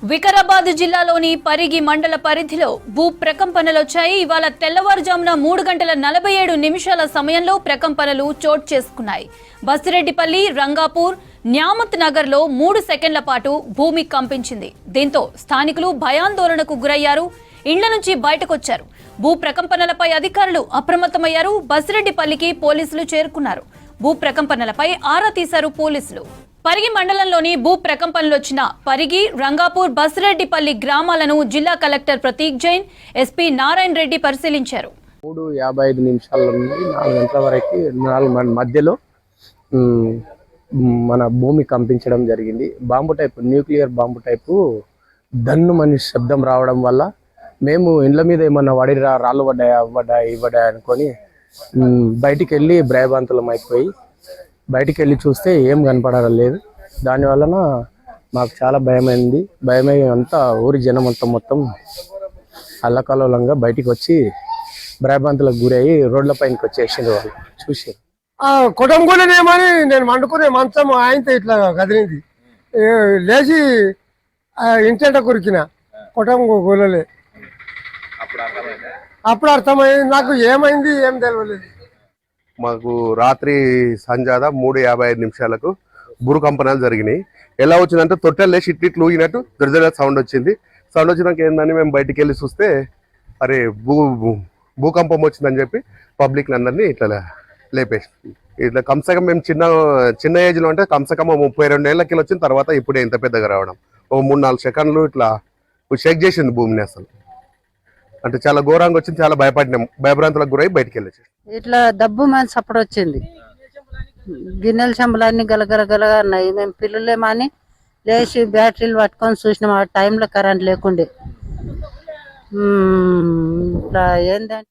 వికారాబాద్ జిల్లాలోని పరిగి మండల పరిధిలో భూ ప్రకంపనలొచ్చాయి. ఇవాళ తెల్లవారుజామున 3:47 సమయంలో ప్రకంపనలు చోటు చేసుకున్నాయి. బసిరెడ్డిపల్లి, రంగాపూర్, న్యామత్ నగర్ లో 3 సెకండ్ల పాటు భూమి కంపించింది. దీంతో స్థానికులు భయాందోళనకు గురయ్యారు. ఇండ్ల నుంచి బయటకొచ్చారు. భూ ప్రకంపనలపై అధికారులు అప్రమత్తమయ్యారు. బసిరెడ్డిపల్లికి పోలీసులు చేరుకున్నారు. భూ ప్రకంపనలపై ఆరా తీశారు పోలీసులు. పరిగి మండలంలోని భూ ప్రకంపనలొచ్చిన పరిగి, రంగాపూర్, బసిరెడ్డిపల్లి గ్రామాలను జిల్లా కలెక్టర్ ప్రతీక్ జైన్, ఎస్పీ నారాయణ రెడ్డి పరిశీలించారు. 3:55 నుండి 4 గంటల వరకు 4 మధ్యలో మన భూమి కంపించడం జరిగింది. Bomb type, nuclear bomb type దన్ను మనిషి శబ్దం రావడం వల్ల మేము ఇండ్ల మీద ఏమన్నా రాళ్ళు ఇవ్వడా అనుకొని బయటికి వెళ్ళి భయభ్రాంతులం అయిపోయి బయటికి వెళ్ళి చూస్తే ఏం కనపడలేదు. దానివలన మాకు చాలా భయమైంది. భయమై అంతా ఊరి జనం అంతా మొత్తం అల్లకల్లోలంగా బయటికి వచ్చి భయభ్రాంతులకు గురయ్యి రోడ్ల పైనకి వచ్చేసింది. వాళ్ళు చూసి కుటుంబనేమని నేను వండుకునే మంచం ఆయనతో ఇట్లా కదిలింది. లేచి ఇంటెంట కురికిన కుటుంబం కూలలే. అప్పుడు అర్థమైంది నాకు, ఏమైంది ఏం తెలియలేదు. మాకు రాత్రి సంజాద 3:55 భూకంపనాలు జరిగినాయి. ఎలా వచ్చిందంటే తొట్టెలు లేచి ఇట్లు ఊగినట్టు దొరిదొర సౌండ్ వచ్చింది. సౌండ్ వచ్చినాక ఏందని మేము బయటికి వెళ్ళి చూస్తే అరే భూకంపం వచ్చిందని చెప్పి పబ్లిక్ అందరినీ ఇట్లా లేపేసి ఇట్లా కమ్సకం మేము చిన్న ఏజ్లో అంటే కమ్సకం 32 ఏళ్ళకి వచ్చిన తర్వాత ఇప్పుడే ఇంత పెద్దగా రావడం. ఓ 3-4 సెకండ్లు ఇట్లా షేక్ చేసింది భూమిని. అసలు అంటే చాలా ఘోరంగా వచ్చింది. చాలా భయపడినాం. భయభ్రాంతులకు గురై బయటికి వెళ్ళేసి ఇట్లా డబ్బు మన సపోర్ట్ వచ్చింది. గిన్నెల చెంబులన్నీ గలగలగలగా ఉన్నాయి. మేము పిల్లలేమని లేచి బ్యాటరీలు పట్టుకొని చూసినాం. ఆ టైంలో కరెంట్ లేకుండే. ఇట్లా ఏంటంటే